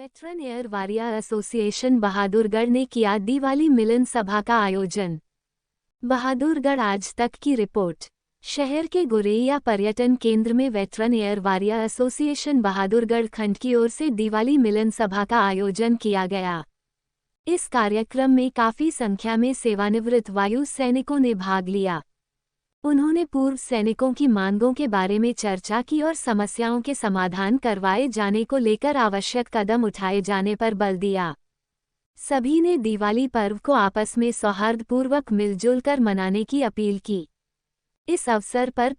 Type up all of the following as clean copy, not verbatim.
Veteran air warrior association Bahadurgarh ने किया दिवाली मिलन सभा का आयोजन। बहादुरगढ़ आज तक की रिपोर्ट। शहर के गुरेया पर्यटन केंद्र में veteran air warrior association Bahadurgarh खंड की ओर से दिवाली मिलन सभा का आयोजन किया गया। इस कार्यक्रम में काफी संख्या में सेवानिवृत्त वायु सैनिकों ने भाग लिया। उन्होंने पूर्व सैनिकों की मांगों के बारे में चर्चा की और समस्याओं के समाधान करवाए जाने को लेकर आवश्यक कदम उठाए जाने पर बल दिया। सभी ने दिवाली पर्व को आपस में सौहार्दपूर्वक मिलजुल कर मनाने की अपील की। इस अवसर पर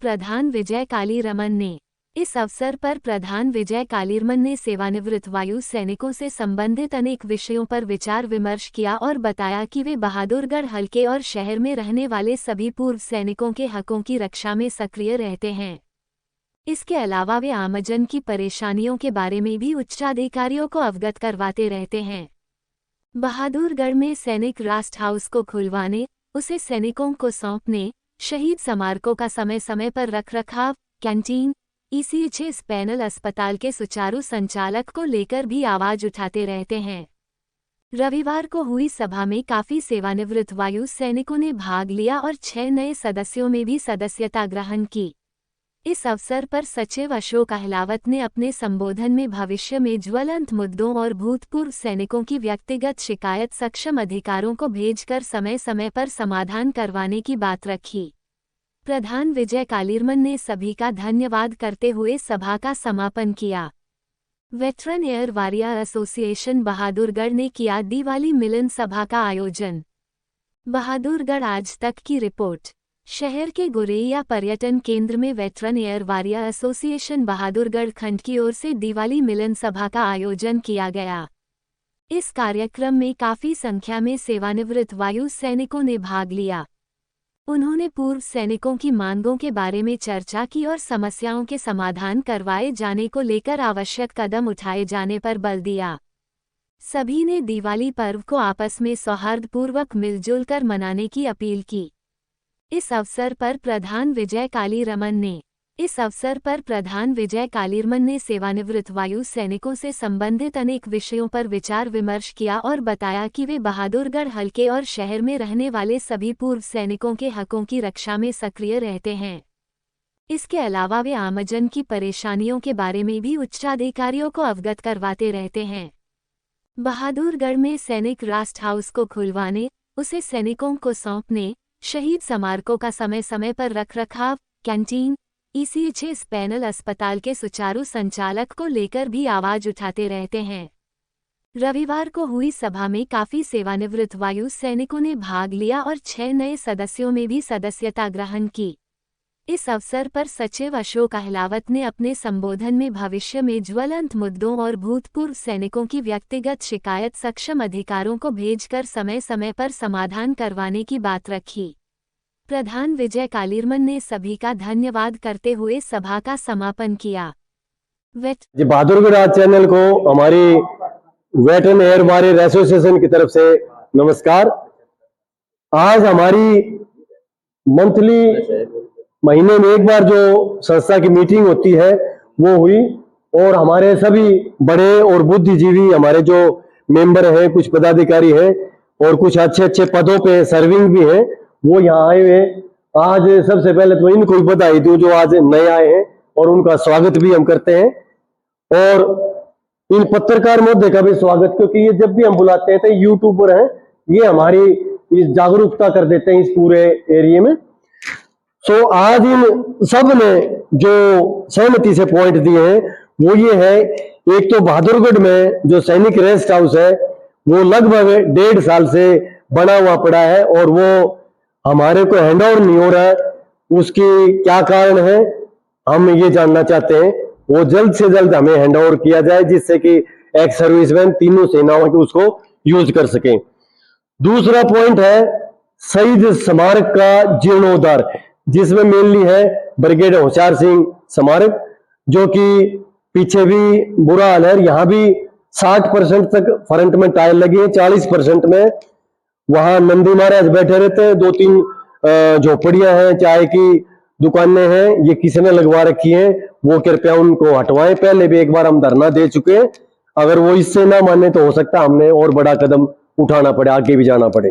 प्रधान विजय कालीरमन ने सेवानिवृत्त वायु सैनिकों से संबंधित अनेक विषयों पर विचार विमर्श किया और बताया कि वे बहादुरगढ़ हलके और शहर में रहने वाले सभी पूर्व सैनिकों के हकों की रक्षा में सक्रिय रहते हैं। इसके अलावा वे आमजन की परेशानियों के बारे में भी उच्चाधिकारियों को अवगत करवाते रहते हैं। बहादुरगढ़ में सैनिक रेस्ट हाउस को खुलवाने, उसे सैनिकों को सौंपने, शहीद स्मारकों का समय समय पर रखरखाव, कैंटीन, ECHS पैनल अस्पताल के सुचारू संचालक को लेकर भी आवाज उठाते रहते हैं। रविवार को हुई सभा में काफी सेवानिवृत्त वायु सैनिकों ने भाग लिया और 6 नए सदस्यों में भी सदस्यता ग्रहण की। इस अवसर पर सचिव अशोक अहलावत ने अपने संबोधन में भविष्य में ज्वलंत मुद्दों और भूतपूर्व सैनिकों की व्यक्तिगत शिकायत सक्षम अधिकारों को भेजकर समय समय पर समाधान करवाने की बात रखी। प्रधान विजय कालीरमन ने सभी का धन्यवाद करते हुए सभा का समापन किया। Veteran air warrior association Bahadurgarh ने किया दिवाली मिलन सभा का आयोजन। बहादुरगढ़ आज तक की रिपोर्ट। शहर के गुरेया पर्यटन केंद्र में veteran air warrior association Bahadurgarh खंड की ओर से दिवाली मिलन सभा का आयोजन किया गया। इस कार्यक्रम में काफी संख्या में सेवानिवृत्त वायु सैनिकों ने भाग लिया। उन्होंने पूर्व सैनिकों की मांगों के बारे में चर्चा की और समस्याओं के समाधान करवाए जाने को लेकर आवश्यक कदम उठाए जाने पर बल दिया। सभी ने दिवाली पर्व को आपस में सौहार्दपूर्वक मिलजुल कर मनाने की अपील की। इस अवसर पर प्रधान विजय कालीरमन ने सेवानिवृत्त वायु सैनिकों से संबंधित अनेक विषयों पर विचार विमर्श किया और बताया कि वे बहादुरगढ़ हलके और शहर में रहने वाले सभी पूर्व सैनिकों के हकों की रक्षा में सक्रिय रहते हैं। इसके अलावा वे आमजन की परेशानियों के बारे में भी उच्चाधिकारियों को अवगत करवाते रहते हैं। बहादुरगढ़ में सैनिक रेस्ट हाउस को खुलवाने, उसे सैनिकों को सौंपने, शहीद स्मारकों का समय समय पर रखरखाव, कैंटीन, ECHS पैनल अस्पताल के सुचारू संचालक को लेकर भी आवाज उठाते रहते हैं। रविवार को हुई सभा में काफी सेवानिवृत्त वायु सैनिकों ने भाग लिया और 6 नए सदस्यों में भी सदस्यता ग्रहण की। इस अवसर पर सचिव अशोक अहलावत ने अपने संबोधन में भविष्य में ज्वलंत मुद्दों और भूतपूर्व सैनिकों की व्यक्तिगत शिकायत सक्षम अधिकारों को भेजकर समय समय पर समाधान करवाने की बात रखी। प्रधान विजय कालीरमन ने सभी का धन्यवाद करते हुए सभा का समापन किया। बहादुरगढ़ चैनल को हमारी वेटरन एयर वारियर एसोसिएशन की तरफ से नमस्कार। आज हमारी मंथली महीने में एक बार जो संस्था की मीटिंग होती है वो हुई और हमारे सभी बड़े और बुद्धिजीवी हमारे जो मेंबर हैं, कुछ पदाधिकारी हैं और कुछ अच्छे अच्छे पदों पे सर्विंग भी हैं, वो यहाँ आए हुए। आज सबसे पहले तो इनको भी बधाई दूं जो आज नए आए हैं और उनका स्वागत भी हम करते हैं और इन पत्रकार महोदय का भी स्वागत, क्योंकि ये जब भी हम बुलाते हैं तो यूट्यूबर हैं, ये हमारी इस जागरूकता कर देते हैं इस पूरे एरिया में। सो आज इन सब ने जो सहमति से पॉइंट दिए हैं वो ये है, एक तो बहादुरगढ़ में जो सैनिक रेस्ट हाउस है वो लगभग 1.5 साल से बना हुआ पड़ा है और वो हमारे को हैंड ओवर नहीं हो रहा है। उसकी क्या कारण है हम ये जानना चाहते हैं। वो जल्द से जल्द हमें हैंड ओवर किया जाए जिससे कि एक्स सर्विसमैन तीनों सेनाओं के उसको यूज कर सकें। दूसरा पॉइंट है शहीद स्मारक का जीर्णोद्धार, जिसमें मेनली है ब्रिगेड होशियार सिंह स्मारक, जो कि पीछे भी बुरा हाल है। यहाँ भी 60% तक फ्रंट में टाइल लगी है, 40% में वहां नंदी महाराज बैठे रहते हैं। 2-3 झोपड़ियां हैं, चाय की दुकानें हैं, ये किसी ने लगवा रखी हैं, वो कृपया उनको हटवाएं। पहले भी एक बार हम धरना दे चुके हैं, अगर वो इससे ना माने तो हो सकता है हमने और बड़ा कदम उठाना पड़े, आगे भी जाना पड़े।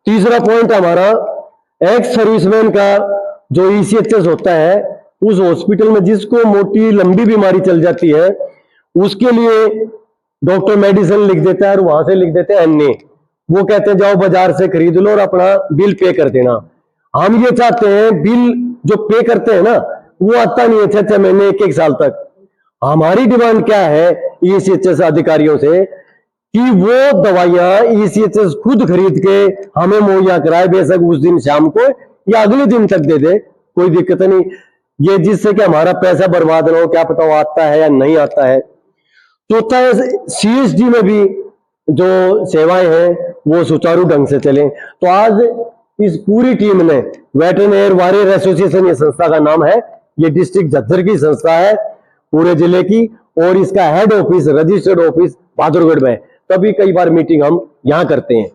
तीसरा पॉइंट हमारा, एक्स सर्विसमैन का जो ईसीएचएस होता है, उस हॉस्पिटल में जिसको मोटी लंबी बीमारी चल जाती है उसके लिए डॉक्टर मेडिसिन लिख देता है और वहां से लिख देते हैं एनए। वो कहते हैं जाओ बाजार से खरीद लो और अपना बिल पे कर देना। हम ये चाहते हैं बिल जो पे करते हैं ना वो आता नहीं है 6-6 महीने, 1-1 साल तक। हमारी डिमांड क्या है ईसीएचएस अधिकारियों से कि वो दवाइयां ईसीएचएस खुद खरीद के हमें मुहैया कराए, बेशक उस दिन शाम को या अगले दिन तक दे दे, कोई दिक्कत नहीं। ये जिससे कि हमारा पैसा बर्बाद ना हो, क्या पता वो आता है या नहीं आता है। चौथा है सीएसडी में भी जो सेवाएं हैं वो सुचारू ढंग से चले। तो आज इस पूरी टीम ने, वेटरनरी वॉरियर एसोसिएशन ये संस्था का नाम है, ये डिस्ट्रिक्ट झज्जर की संस्था है पूरे जिले की, और इसका head office, registered office Bahadurgarh में है। तभी कई बार मीटिंग हम यहाँ करते हैं।